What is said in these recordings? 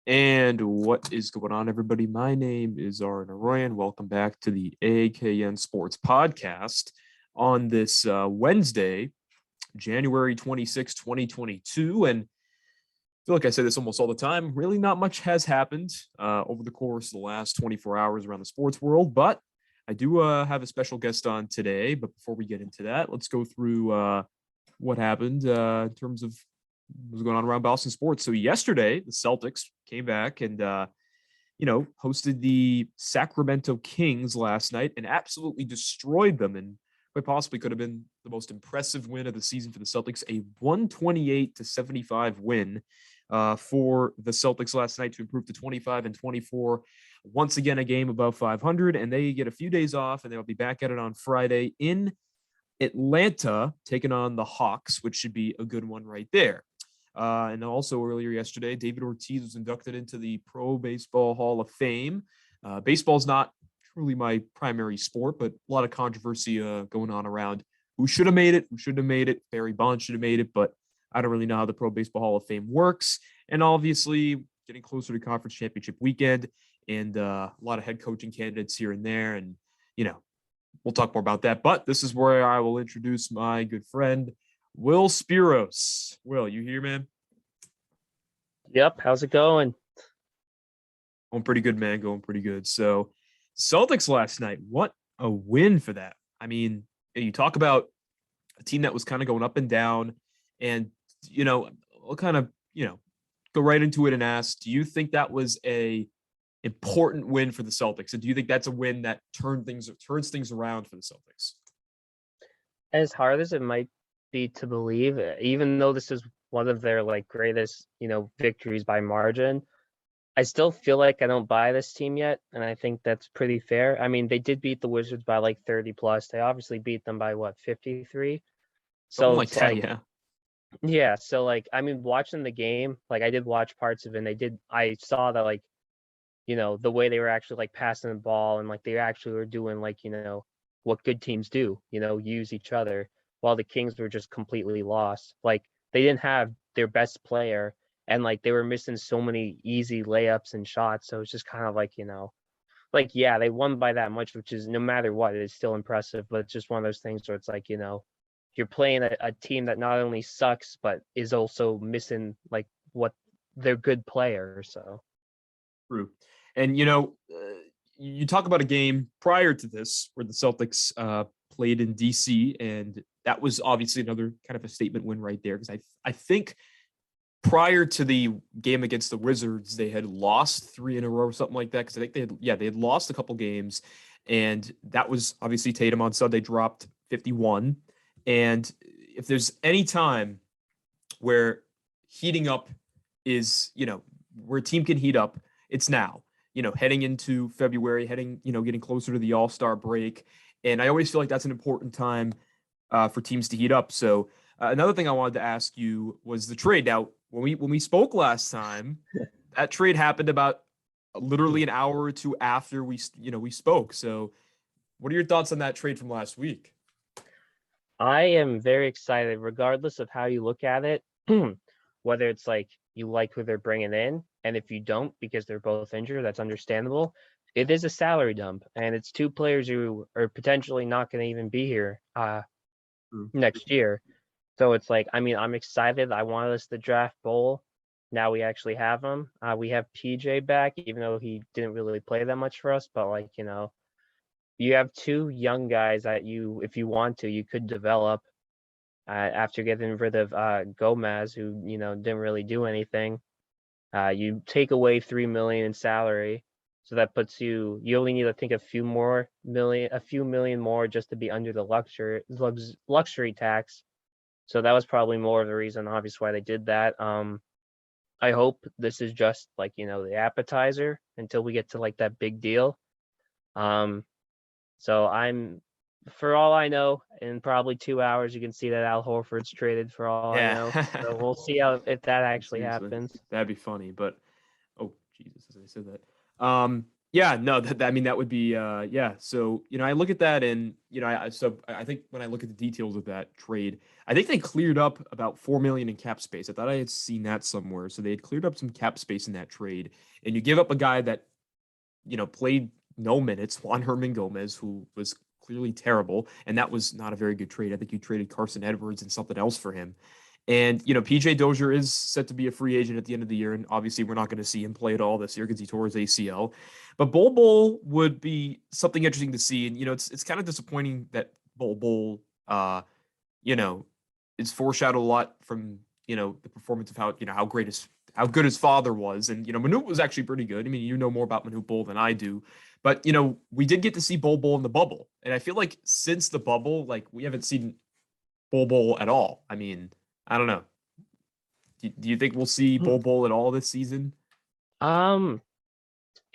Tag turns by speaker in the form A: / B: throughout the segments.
A: And what is going on, everybody? My name is Aaron Arroyan. Welcome back to the AKN Sports podcast on this Wednesday, January 26, 2022. And I feel like I say this almost all the time. Really, not much has happened over the course of the last 24 hours around the sports world. But I do have a special guest on today. But before we get into that, let's go through what happened in terms of what's going on around Boston sports. So yesterday, the Celtics came back and, hosted the Sacramento Kings last night and absolutely destroyed them. And quite possibly could have been the most impressive win of the season for the Celtics, a 128-75 win for the Celtics last night to improve to 25-24. Once again, a game above 500, and they get a few days off, and they'll be back at it on Friday in Atlanta, taking on the Hawks, which should be a good one right there. And also earlier yesterday, David Ortiz was inducted into the Pro Baseball Hall of Fame. Baseball is not truly my primary sport, but a lot of controversy going on around who should have made it, who shouldn't have made it. Barry Bonds should have made it, but I don't really know how the Pro Baseball Hall of Fame works. And obviously, getting closer to conference championship weekend and a lot of head coaching candidates here and there. And, we'll talk more about that. But this is where I will introduce my good friend, Will Spiros. Will, you here, man?
B: Yep. How's it going?
A: Going pretty good, man. Going pretty good. So Celtics last night, what a win for that. I mean, you talk about a team that was kind of going up and down, and, I'll kind of, go right into it and ask, do you think that was a important win for the Celtics? And do you think that's a win that turns things around for the Celtics?
B: As hard as it might be to believe, even though this is one of their greatest, victories by margin, I still feel like I don't buy this team yet, and I think that's pretty fair. I mean, they did beat the Wizards by 30 plus. They obviously beat them by 53.
A: Something
B: So
A: like
B: it's
A: that, yeah.
B: Yeah. So I mean, watching the game, I did watch parts of it. And I saw that the way they were actually passing the ball and they actually were doing what good teams do, use each other, while the Kings were just completely lost. They didn't have their best player, and they were missing so many easy layups and shots. So it's just kind of yeah, they won by that much, which is, no matter what, it's still impressive. But it's just one of those things where it's you're playing a team that not only sucks but is also missing what their good players. So
A: True. And, you talk about a game prior to this where the Celtics played in DC, and that was obviously another kind of a statement win right there, because I think prior to the game against the Wizards, they had lost 3 in a row or something like that, because I think they had lost a couple games, and that was obviously Tatum on Sunday dropped 51. And if there's any time where heating up is, where a team can heat up, it's now. Heading into February, getting closer to the All-Star break. And I always feel like that's an important time for teams to heat up. So another thing I wanted to ask you was the trade. Now, when we spoke last time, that trade happened about literally an hour or two after we spoke. So what are your thoughts on that trade from last week?
B: I am very excited, regardless of how you look at it, whether it's you like who they're bringing in, and if you don't, because they're both injured, that's understandable. It is a salary dump, and it's 2 players who are potentially not going to even be here next year. So it's I mean, I'm excited. I wanted us to draft Bowl. Now we actually have him. We have PJ back, even though he didn't really play that much for us. But you have 2 young guys that if you want to, you could develop after getting rid of Gomez, who didn't really do anything. You take away $3 million in salary, so that puts you only need to think a few million more just to be under the luxury tax. So that was probably more of the reason, obviously, why they did that. I hope this is just the appetizer until we get to that big deal. So for all I know, in probably 2 hours, you can see that Al Horford's traded, for all I know. So we'll see if that actually happens.
A: That'd be funny, but oh Jesus, as I said that. Yeah, no, I mean, that would be, yeah. So, I look at that and, I think when I look at the details of that trade, I think they cleared up about 4 million in cap space. I thought I had seen that somewhere. So they had cleared up some cap space in that trade. And you give up a guy that, played no minutes, Juan Herman Gomez, who was clearly terrible. And that was not a very good trade. I think you traded Carson Edwards and something else for him. And, PJ Dozier is set to be a free agent at the end of the year. And obviously, we're not going to see him play at all this year because he tore his ACL. But Bol would be something interesting to see. And, it's kind of disappointing that Bol, you know, is foreshadowed a lot from, the performance of how good his father was. And, Manute was actually pretty good. I mean, you know more about Manute Bol than I do. But, we did get to see Bol in the bubble. And I feel like since the bubble, like, we haven't seen Bol at all. I mean, I don't know. Do you think we'll see Bol at all this season?
B: Um,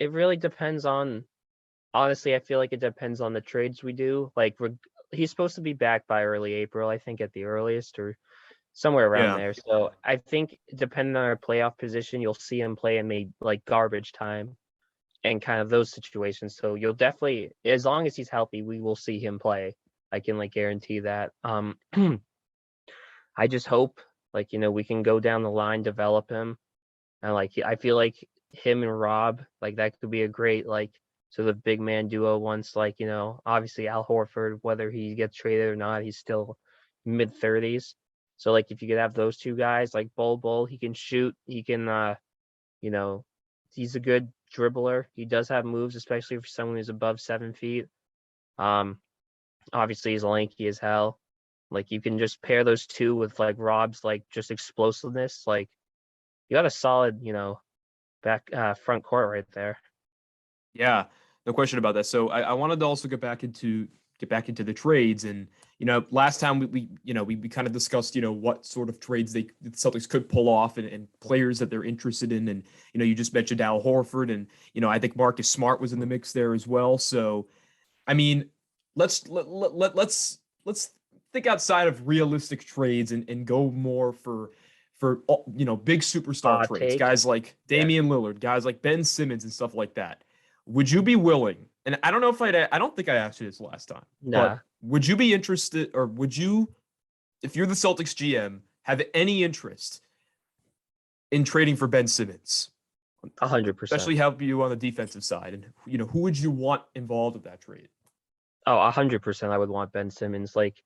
B: it really depends on. Honestly, I feel like it depends on the trades we do. Like, he's supposed to be back by early April, I think, at the earliest, or somewhere around
A: Yeah.
B: there. So I think depending on our playoff position, you'll see him play in maybe like garbage time and kind of those situations. So you'll definitely, as long as he's healthy, we will see him play. I can like guarantee that. I just hope we can go down the line, develop him, and I feel like him and Rob, like that could be a great sort of big man duo once obviously Al Horford, whether he gets traded or not, he's still mid-30s. So like if you could have those two guys, like Bol, he can shoot, he can you know, he's a good dribbler. He does have moves, especially for someone who's above 7 feet. Um Obviously he's lanky as hell. Like you can just pair those two with like Rob's like just explosiveness. Like you got a solid, back front court right there.
A: Yeah, no question about that. So I wanted to also get back into the trades, and last time we kind of discussed what sort of trades the Celtics could pull off, and players that they're interested in, and you just mentioned Al Horford, and I think Marcus Smart was in the mix there as well. So I mean, let's think outside of realistic trades and go more for big superstar
B: Hot
A: trades,
B: take.
A: guys like
B: Yeah.
A: Damian Lillard, guys like Ben Simmons and stuff like that. Would you be willing? And I don't know if I don't think I asked you this last time,
B: Nah,
A: but would you be interested, or would you, if you're the Celtics GM, have any interest in trading for Ben Simmons,
B: 100%.
A: especially help you on the defensive side? And who would you want involved with that trade?
B: Oh, 100% I would want Ben Simmons. Like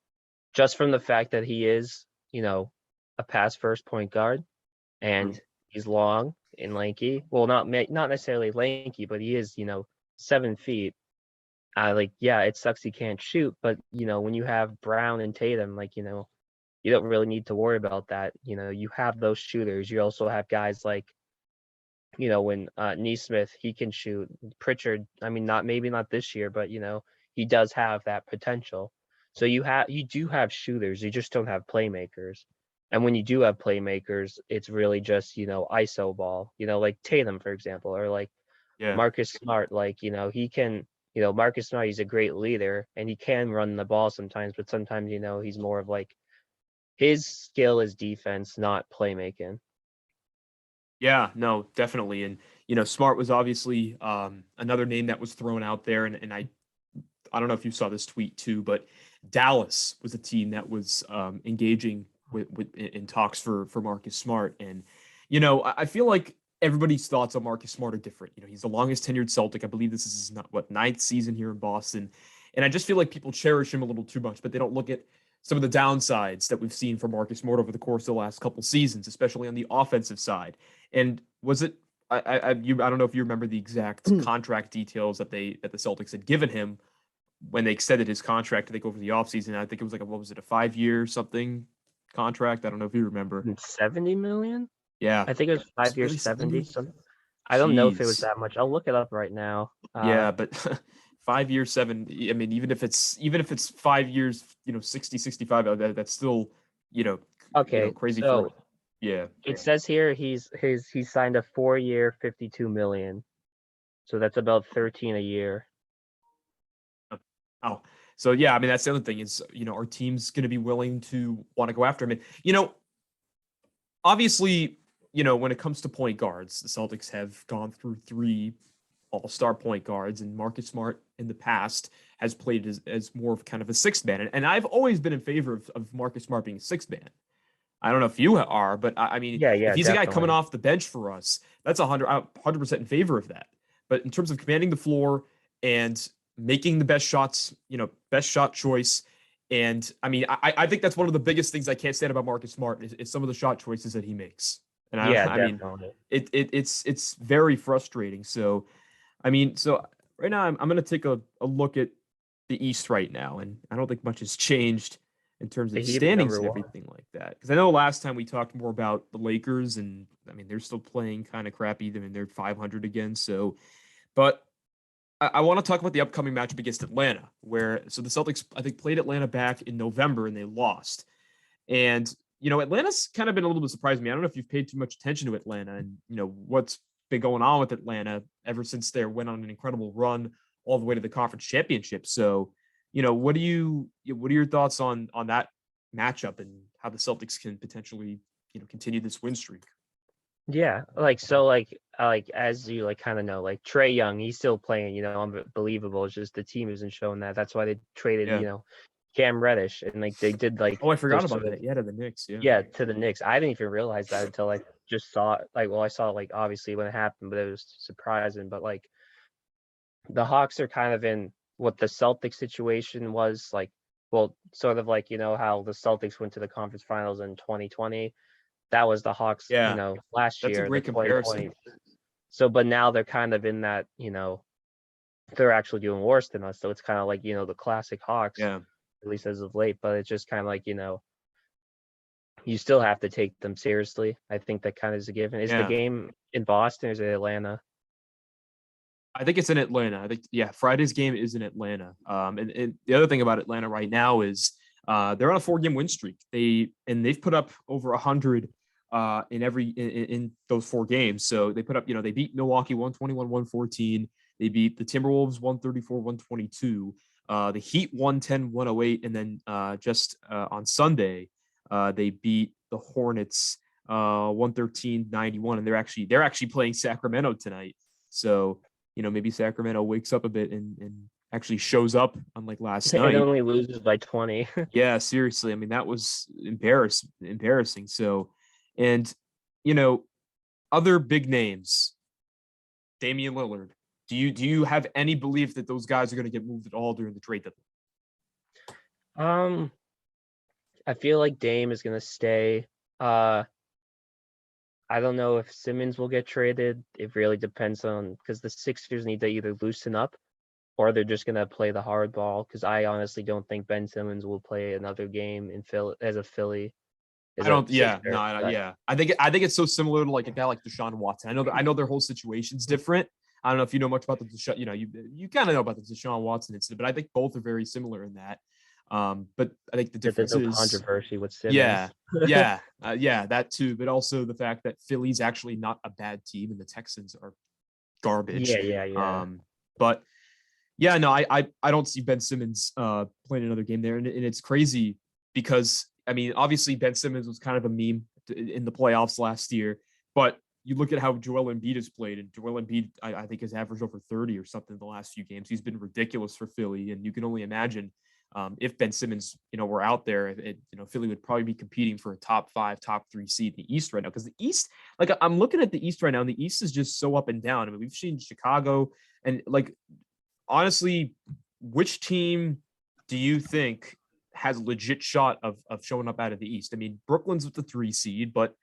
B: just from the fact that he is, a pass first point guard and he's long and lanky. Well, not necessarily lanky, but he is, 7 feet. Yeah, it sucks he can't shoot, but when you have Brown and Tatum, you don't really need to worry about that. You have those shooters. You also have guys like, when Neesmith, he can shoot. Pritchard, I mean, maybe not this year, but he does have that potential. So you do have shooters. You just don't have playmakers. And when you do have playmakers, it's really just ISO ball. Like Tatum, for example, or like
A: Yeah.
B: Marcus Smart. Like he can. Marcus Smart, he's a great leader and he can run the ball sometimes, but sometimes he's more of like his skill is defense, not playmaking.
A: Yeah, no, definitely. And Smart was obviously another name that was thrown out there, and I don't know if you saw this tweet too, but Dallas was a team that was engaging with in talks for Marcus Smart, and I feel like everybody's thoughts on Marcus Smart are different. He's the longest tenured Celtic. I believe this is his ninth season here in Boston, and I just feel like people cherish him a little too much, but they don't look at some of the downsides that we've seen from Marcus Smart over the course of the last couple seasons, especially on the offensive side. And was it? I don't know if you remember the exact contract details that the Celtics had given him when they extended his contract. I think over the offseason. I think it was like what was it, a 5 year something contract? I don't know if you remember.
B: 70 million?
A: Yeah,
B: I think it was
A: was
B: 5
A: it
B: years,
A: really
B: 70
A: 70?
B: some. I don't know if it was
A: Jeez.
B: that much. I'll look it up right now.
A: Yeah, but 5 years, seven. I mean, even if it's 5 years, 60, 65, that's still, you know,
B: Okay,
A: crazy for,
B: so
A: yeah.
B: it says here he signed a 4 year, 52 million. So that's about 13 a year.
A: Oh, so yeah, I mean, that's the other thing is, our team's going to be willing to want to go after him. And, obviously, when it comes to point guards, the Celtics have gone through three all-star point guards, and Marcus Smart in the past has played as more of kind of a sixth man. And I've always been in favor of Marcus Smart being a sixth man. I don't know if you are, but I mean,
B: Yeah,
A: if
B: yeah,
A: he's a guy coming
B: definitely.
A: off the bench for us, that's 100% in favor of that. But in terms of commanding the floor and making the best shots, best shot choice. And I mean, I think that's one of the biggest things I can't stand about Marcus Smart is some of the shot choices that he makes. And
B: Yeah,
A: I mean,
B: definitely.
A: it's very frustrating. So, I mean, so right now I'm going to take a look at the East right now, and I don't think much has changed in terms
B: The
A: of
B: Heat are
A: standings
B: number
A: and
B: one.
A: everything like that. Because I know last time we talked more about the Lakers, and I mean they're still playing kind of crappy. I mean they're 500 again. So, but I want to talk about the upcoming matchup against Atlanta, where so the Celtics I think played Atlanta back in November and they lost. And Atlanta's kind of been a little bit surprising me. I don't know if you've paid too much attention to Atlanta and what's been going on with Atlanta ever since they went on an incredible run all the way to the conference championship. So, what are your thoughts on that matchup and how the Celtics can potentially continue this win streak?
B: Yeah, like as you like kind of know, like Trey Young, he's still playing, unbelievable. It's just the team isn't showing that. That's why they traded,
A: Yeah.
B: Cam Reddish, and like they did like
A: Oh, I forgot
B: those
A: about
B: sort of,
A: that. Yeah, to the Knicks. Yeah.
B: yeah, to the Knicks. I didn't even realize that until I just saw it. Like, well, I saw it like obviously when it happened, but it was surprising. But like the Hawks are kind of in what the Celtics situation was like. Well, sort of like how the Celtics went to the conference finals in 2020. That was the Hawks,
A: Yeah.
B: last
A: That's a
B: year, the
A: great
B: 2020.
A: comparison.
B: So, but now they're kind of in that, they're actually doing worse than us. So it's kind of like, the classic Hawks,
A: Yeah.
B: at least as of late. But it's just kind of like, you still have to take them seriously. I think that kind of is a given. Is the
A: Yeah.
B: game in Boston or is it Atlanta?
A: I think it's in Atlanta. I think Friday's game is in Atlanta. And the other thing about Atlanta right now is they're on a 4-game win streak. They've put up over 100 in those 4 games. So they put up, they beat Milwaukee 121-114. They beat the Timberwolves 134-122. The Heat 110-108, and then just on Sunday they beat the Hornets 113-91, and they're actually playing Sacramento tonight. So maybe Sacramento wakes up a bit and actually shows up, unlike last
B: It
A: night.
B: only loses by 20.
A: Yeah, seriously. I mean, that was embarrassing. So, and other big names, Damian Lillard. Do you have any belief that those guys are going to get moved at all during the trade deadline?
B: um, I feel like Dame is gonna stay. Uh, I don't know if Simmons will get traded. It really depends on because the Sixers need to either loosen up or they're just gonna play the hard ball. Because I honestly don't think Ben Simmons will play another game in Philly as a Philly as
A: I
B: a
A: don't. Yeah, no,
B: Sixer. But
A: yeah. I think it's so similar to like a guy like Deshaun Watson. I know their whole situation's different. I don't know if you know much about the Deshaun. You kind of know about the Deshaun Watson incident, but I think both are very similar in that. But I think the
B: that there's
A: difference
B: no
A: is,
B: controversy with
A: yeah,
B: Simmons.
A: that too. But also the fact that Philly's actually not a bad team and the Texans are
B: Yeah,
A: garbage.
B: yeah, yeah.
A: But yeah, no, I don't see Ben Simmons playing another game there, and it's crazy because I mean, obviously Ben Simmons was kind of a meme in the playoffs last year, but you look at how Joel Embiid has played, and Joel Embiid I think has averaged over 30 or something in the last few games. He's been ridiculous for Philly, and you can only imagine if Ben Simmons were out there, Philly would probably be competing for a top 5, top 3 seed in the East right now because the East, like I'm looking at the East right now, and the East is just so up and down. I mean, we've seen Chicago and like honestly, which team do you think has a legit shot of showing up out of the East? I mean, Brooklyn's with the 3 seed, but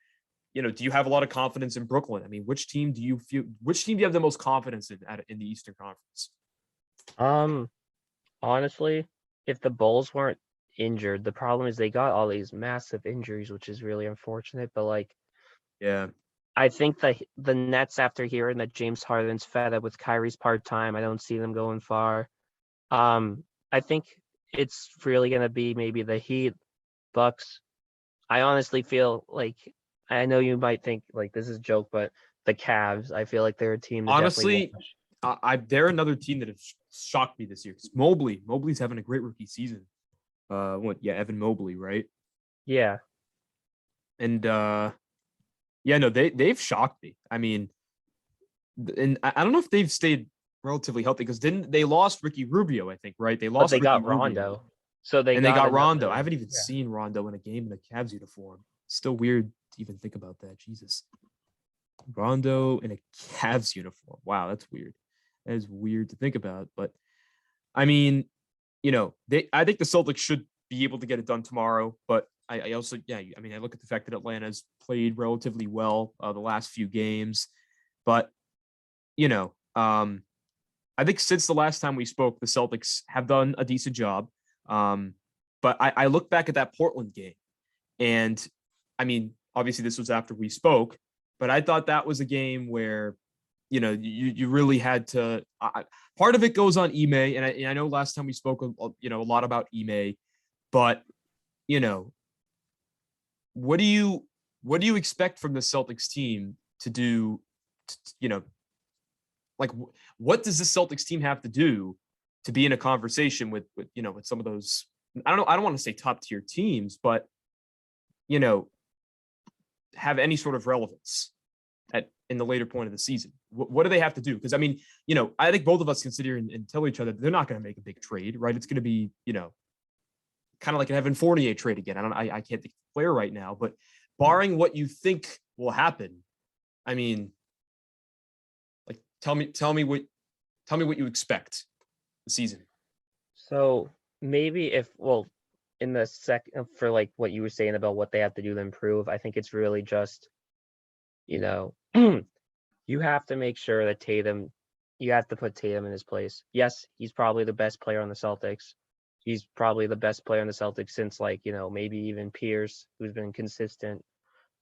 A: do you have a lot of confidence in Brooklyn? I mean, which team do you have the most confidence in the Eastern Conference?
B: Um, Honestly, if the Bulls weren't injured, the problem is they got all these massive injuries, which is really unfortunate. But like,
A: Yeah.
B: I think the Nets, after hearing that James Harden's fed up with Kyrie's part time, I don't see them going far. I think it's really gonna be maybe the Heat, Bucks. I honestly feel like I know you might think like this is a joke, but the Cavs, I feel like they're a team to definitely
A: Honestly,
B: watch.
A: they're another team that has shocked me this year. Because Mobley's having a great rookie season. Evan Mobley, right?
B: Yeah,
A: And yeah, no, they've shocked me. I mean, and I don't know if they've stayed relatively healthy because didn't they lost Ricky Rubio, I think, right? They
B: But
A: lost
B: they
A: Ricky
B: got
A: Rubio.
B: Rondo. So they
A: And they got Rondo.
B: another,
A: I haven't even seen Rondo in a game in a Cavs uniform. Still weird to even think about that. Jesus. Rondo in a Cavs uniform. Wow, that's weird. That is weird to think about. But I mean, I think the Celtics should be able to get it done tomorrow. But I also, I look at the fact that Atlanta's played relatively well the last few games. But, I think since the last time we spoke, the Celtics have done a decent job. But I look back at that Portland game, and obviously this was after we spoke, but I thought that was a game where, you really had to. Part of it goes on Ime, and I know last time we spoke, a lot about Ime, but what do you expect from the Celtics team to do? Like, what does the Celtics team have to do to be in a conversation with some of those? I don't want to say top tier teams, but have any sort of relevance in the later point of the season. What do they have to do? Because I think both of us can sit here and tell each other they're not going to make a big trade, right? It's going to be kind of like an Evan Fournier trade again. I can't think of a player right now, but barring what you think will happen, like tell me what you expect the season.
B: So maybe in the second for like what you were saying about what they have to do to improve, I think it's really just, you have to make sure that you have to put Tatum in his place. Yes, he's probably the best player on the Celtics. He's probably the best player on the Celtics since maybe even Pierce, who's been consistent.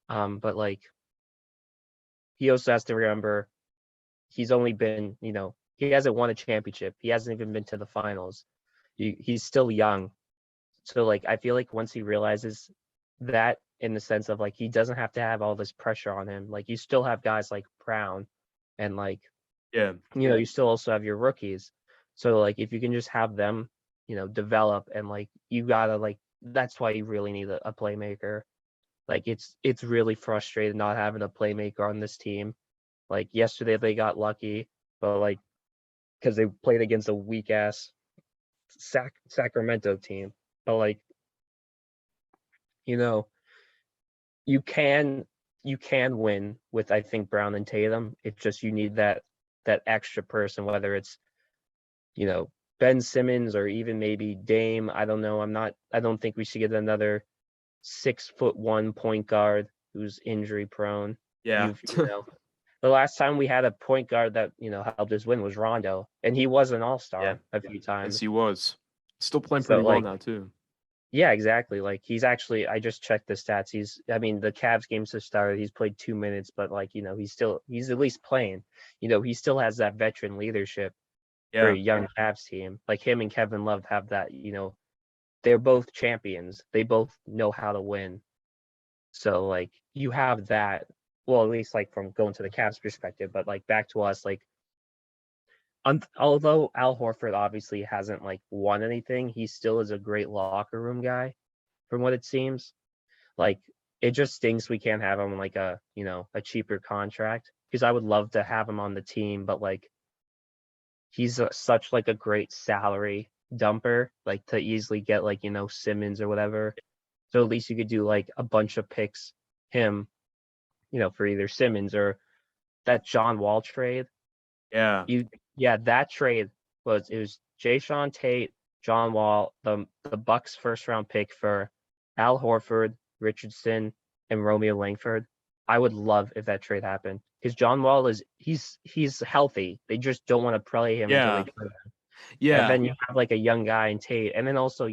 B: But he also has to remember he's only been, he hasn't won a championship. He hasn't even been to the finals. He's still young. So I feel like once he realizes that, in the sense of he doesn't have to have all this pressure on him. You still have guys like Brown and you still also have your rookies. So if you can just have them, develop, and you gotta that's why you really need a playmaker. It's really frustrating not having a playmaker on this team. Yesterday they got lucky, but because they played against a weak ass Sacramento team. But you can win with, I think, Brown and Tatum. It's just you need that extra person, whether it's Ben Simmons or even maybe Dame. I don't know. I don't think we should get another 6'1" point guard who's injury prone.
A: Yeah.
B: The last time we had a point guard that helped us win was Rondo, and he was an all-star a few times.
A: Yes, he was. Still playing pretty well now too.
B: Yeah, exactly. He's actually, I just checked the stats. The Cavs games have started. He's played 2 minutes, but he's at least playing. He still has that veteran leadership for a young Cavs team. Him and Kevin Love have that. They're both champions. They both know how to win. So you have that. Well, at least from going to the Cavs perspective, but back to us, although Al Horford obviously hasn't won anything, he still is a great locker room guy, from what it seems. It just stinks we can't have him a cheaper contract, because I would love to have him on the team, but he's such a great salary dumper, to easily get Simmons or whatever. So at least you could do a bunch of picks him, for either Simmons or that John Wall trade.
A: Yeah.
B: That trade was Jay Sean Tate, John Wall, the Bucks first round pick for Al Horford, Richardson, and Romeo Langford. I would love if that trade happened, because John Wall he's healthy. They just don't want to play him until they play him.
A: Yeah.
B: And then you have a young guy in Tate, and then also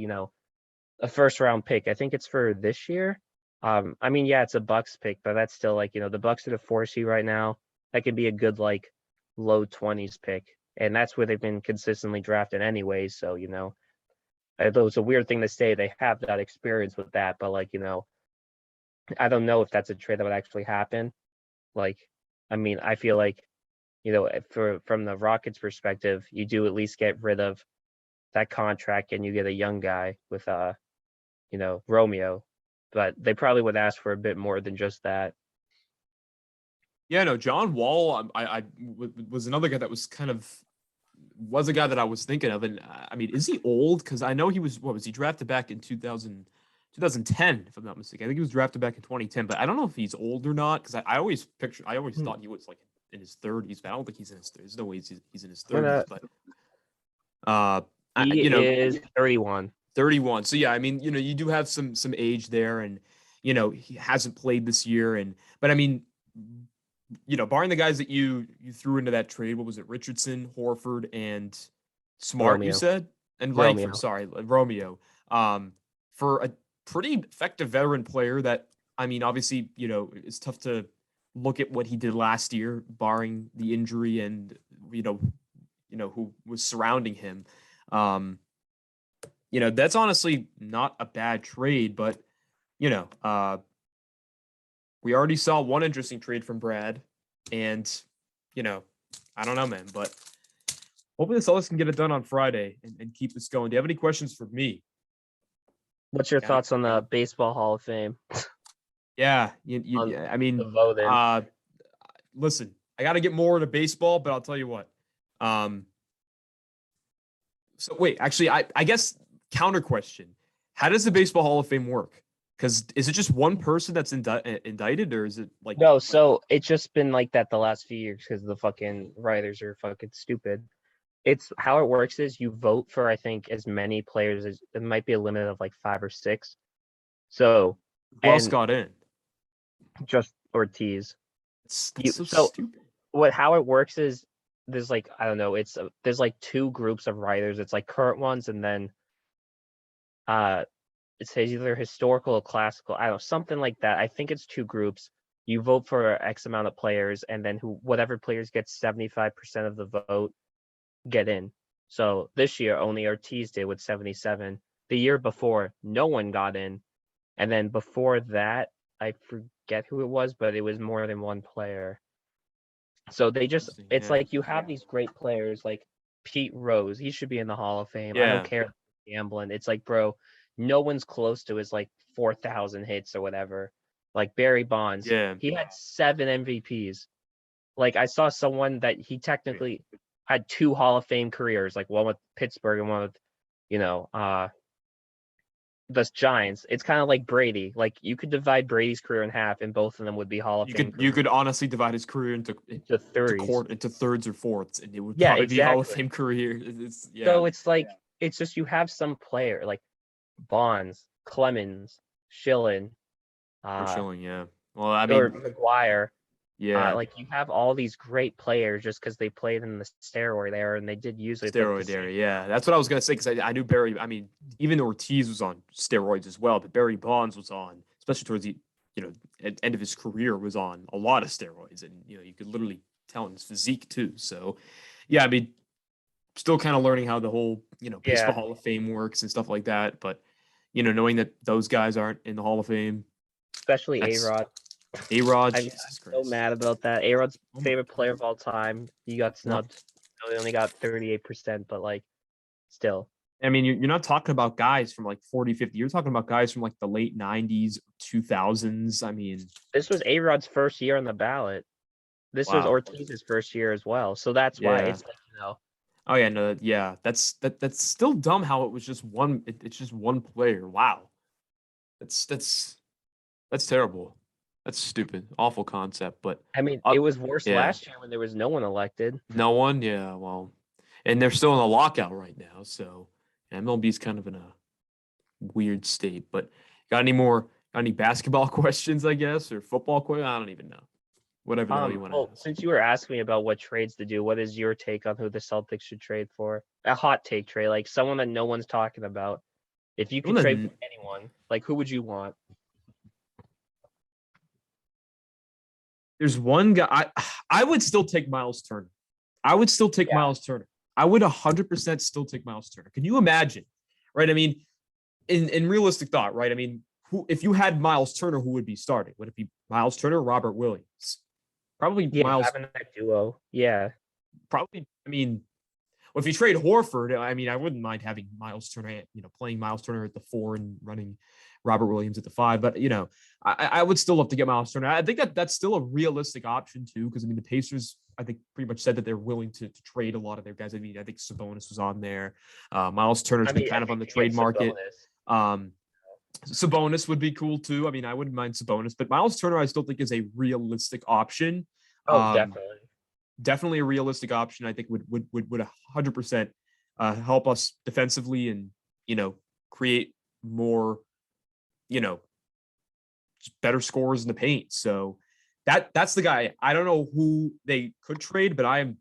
B: a first round pick. I think it's for this year. It's a Bucks pick, but that's still the Bucks are the 4 seed right now. That could be a good low 20s pick, and that's where they've been consistently drafted anyway. So although it's a weird thing to say, they have that experience with that, but I don't know if that's a trade that would actually happen. I feel from the Rockets perspective, you do at least get rid of that contract and you get a young guy with Romeo, but they probably would ask for a bit more than just that.
A: Yeah, no, John Wall, I was another guy that was kind of was a guy that I was thinking of. And I mean, is he old? Because I know he was, what was he drafted back in 2010, if I'm not mistaken. I think he was drafted back in 2010, but I don't know if he's old or not. Because I always thought he was like in his 30s, but I don't think he's in his 30s. There's no way he's in his 30s. But
B: he is 31.
A: 31. So yeah, I mean, you do have some age there, and he hasn't played this year, but I mean, barring the guys that you threw into that trade, what was it? Richardson, Horford, and Smart,
B: Romeo.
A: you said, and
B: Romeo.
A: Langford. Sorry, Romeo. For a pretty effective veteran player that, I mean, obviously, it's tough to look at what he did last year, barring the injury and who was surrounding him. That's honestly not a bad trade, but we already saw one interesting trade from Brad, and I don't know, man, but hopefully the Celtics can get it done on Friday and keep this going. Do you have any questions for me?
B: What's your thoughts on the Baseball Hall of Fame?
A: Yeah, I mean, listen, I got to get more into baseball, but I'll tell you what. So wait, actually, I guess counter question: how does the Baseball Hall of Fame work? Because is it just one person that's indicted, or is it like
B: no? So it's just been like that the last few years because the fucking writers are fucking stupid. It's how it works is you vote for, I think, as many players as it might be a limit of like 5 or 6. So
A: who else got in?
B: Just Ortiz.
A: That's so stupid.
B: How it works is there's like, I don't know, there's like 2 groups of writers. It's like current ones, and then it says either historical or classical. I don't know, something like that. I think it's 2 groups. You vote for X amount of players, and then whatever players get 75% of the vote get in. So this year only Ortiz did with 77. The year before, no one got in. And then before that, I forget who it was, but it was more than one player. So it's like you have these great players like Pete Rose. He should be in the Hall of Fame. I don't care gambling. It's like, bro, no one's close to his like 4,000 hits or whatever. Like Barry Bonds.
A: Yeah.
B: He had 7 MVPs. Like I saw someone that he technically had 2 Hall of Fame careers, like one with Pittsburgh and one with, the Giants. It's kind of like Brady. Like you could divide Brady's career in half, and both of them would be Hall of Fame.
A: You could honestly divide his career into thirds or fourths, and it would probably be Hall of Fame career.
B: So it's like it's just you have some player like Bonds, Clemens, Schilling.
A: Schilling, yeah. Well, I mean,
B: or McGuire.
A: Yeah,
B: like you have all these great players just because they played in the steroid era, and they did use it.
A: Steroid era, yeah. That's what I was gonna say, because I knew Barry. I mean, even Ortiz was on steroids as well, but Barry Bonds was on, especially towards the end of his career, was on a lot of steroids, and you could literally tell in his physique too. So, yeah, I mean, still kind of learning how the whole Baseball Hall of Fame works and stuff like that. But knowing that those guys aren't in the Hall of Fame,
B: especially A-Rod.
A: A-Rod,
B: I'm so mad about that. A-Rod's favorite player of all time. He got snubbed. He only got 38%, but like, still.
A: I mean, you're not talking about guys from like 40, 50. You're talking about guys from like the late 90s, 2000s. I mean,
B: this was A-Rod's first year on the ballot. This was Ortiz's first year as well. So that's why it's like,
A: Oh yeah, no, yeah. That's still dumb how it was just one. It's just one player. Wow, that's terrible. That's stupid. Awful concept. But
B: I mean, it was worse last year when there was no one elected.
A: No one, yeah. Well, and they're still in a lockout right now, so MLB's kind of in a weird state. But got any basketball questions, I guess, or football questions? I don't even know. Whatever the hell you want to ask.
B: Since you were asking me about what trades to do, what is your take on who the Celtics should trade for? A hot take trade, like someone that no one's talking about. If you could trade for anyone, like who would you want?
A: There's one guy. I would still take Miles Turner. I would still take Miles Turner. I would 100% still take Miles Turner. Can you imagine? Right? I mean, in realistic thought, right? I mean, if you had Miles Turner, who would be starting? Would it be Miles Turner or Robert Williams? Probably Miles.
B: Having that duo. Yeah.
A: Probably. I mean, well, if you trade Horford, I mean, I wouldn't mind having Miles Turner, playing Miles Turner at the 4 and running Robert Williams at the 5. But, I would still love to get Miles Turner. I think that's still a realistic option, too, because, the Pacers, I think, pretty much said that they're willing to trade a lot of their guys. I think Sabonis was on there. Miles Turner's been kind of on the trade market. Sabonis would be cool, too. I wouldn't mind Sabonis. But Miles Turner, I still think, is a realistic option.
B: Oh, definitely.
A: Definitely a realistic option. I think would 100% help us defensively and, create more, just better scores in the paint. So that's the guy. I don't know who they could trade, but I am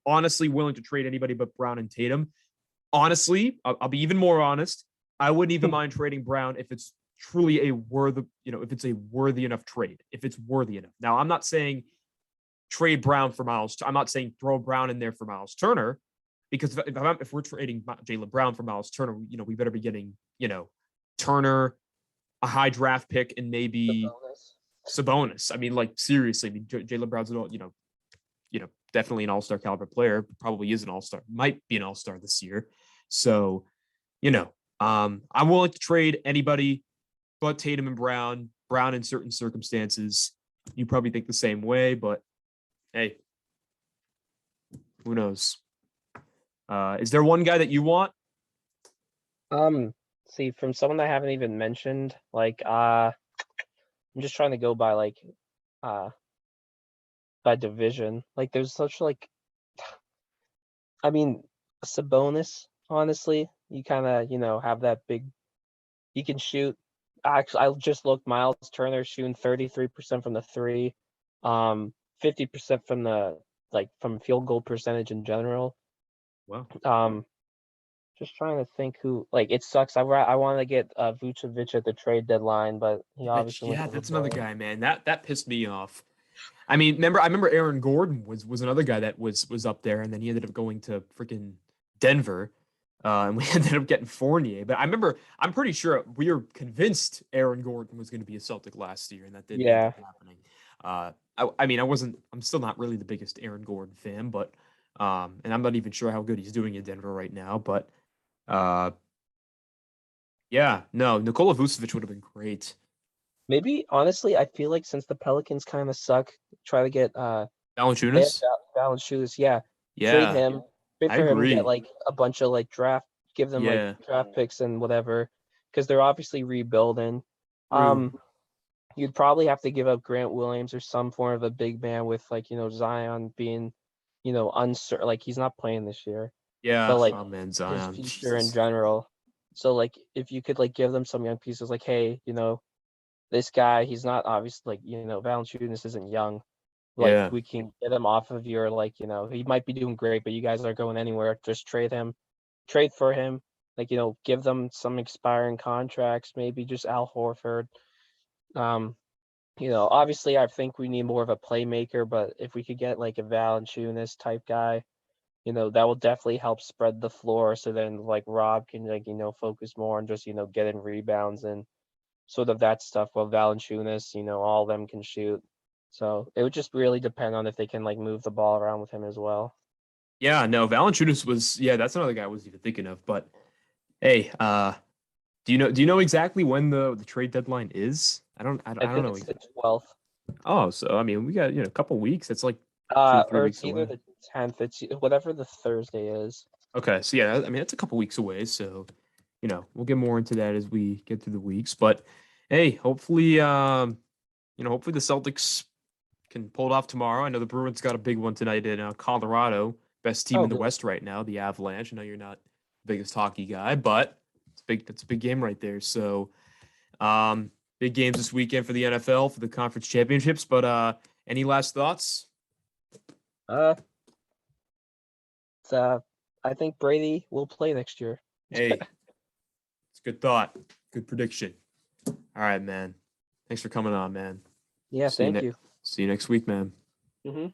A: honestly willing to trade anybody but Brown and Tatum. Honestly, I'll be even more honest. I wouldn't even mind trading Brown if it's truly if it's a worthy enough trade, if it's worthy enough. Now, I'm not saying trade Brown for Miles. I'm not saying throw Brown in there for Miles Turner, because if we're trading Jaylen Brown for Miles Turner, we better be getting, Turner, a high draft pick, and maybe Sabonis. Seriously, Jaylen Brown's definitely an all-star caliber player. Probably is an all-star. Might be an all-star this year. So, I'm willing to trade anybody but Tatum and Brown. Brown in certain circumstances. You probably think the same way, but hey, who knows? Is there one guy that you want?
B: See, from someone I haven't even mentioned, I'm just trying to go by by division. There's such Sabonis, honestly, you kind of, have that big, you can shoot. Actually, I just looked, Miles Turner shooting 33% from the 3, 50% from the from field goal percentage in general.
A: Wow.
B: Just trying to think who. It sucks. I wanted to get Vucevic at the trade deadline, but he obviously
A: that's another guy, man. That pissed me off. I remember Aaron Gordon was another guy that was up there, and then he ended up going to freaking Denver, and we ended up getting Fournier. But I'm pretty sure we were convinced Aaron Gordon was going to be a Celtic last year, and that didn't end up happening. I'm still not really the biggest Aaron Gordon fan, but and I'm not even sure how good he's doing in Denver right now, but Nikola Vucevic would have been great.
B: Maybe, honestly, I feel like since the Pelicans kind of suck, try to get
A: Valanciunas.
B: Yeah. Trade him. Trade for him and get a bunch of draft, give them draft picks and whatever, because they're obviously rebuilding. You'd probably have to give up Grant Williams or some form of a big man with Zion being, uncertain. He's not playing this year.
A: Yeah,
B: but
A: Zion,
B: his future in general. So if you could give them some young pieces, hey, this guy, he's not obviously Valanciunas isn't young. We can get him off of your he might be doing great, but you guys aren't going anywhere. Just trade for him. Give them some expiring contracts, maybe just Al Horford. Obviously I think we need more of a playmaker, but if we could get a Valanciunas type guy, that will definitely help spread the floor. So then Rob can focus more on just, getting rebounds and sort of that stuff, while Valanciunas, all of them can shoot. So it would just really depend on if they can move the ball around with him as well.
A: Yeah, no, Valanciunas was, that's another guy I wasn't even thinking of. But hey, do you know exactly when the trade deadline is? I don't know.
B: It's the 12th.
A: Oh, so we got a couple weeks. It's 2 or 3 weeks
B: it's either
A: away.
B: The 10th. It's whatever the Thursday is.
A: Okay, so it's a couple weeks away. So we'll get more into that as we get through the weeks. But hey, hopefully hopefully the Celtics can pull it off tomorrow. I know the Bruins got a big one tonight in Colorado. Best team in the West right now, the Avalanche. I know you're not the biggest hockey guy, but it's a big game right there. So big games this weekend for the NFL, for the conference championships. But any last thoughts?
B: I think Brady will play next year.
A: Hey, it's a good thought. Good prediction. All right, man. Thanks for coming on, man.
B: Yeah, thank you.
A: See you next week, man.
B: Mm-hmm.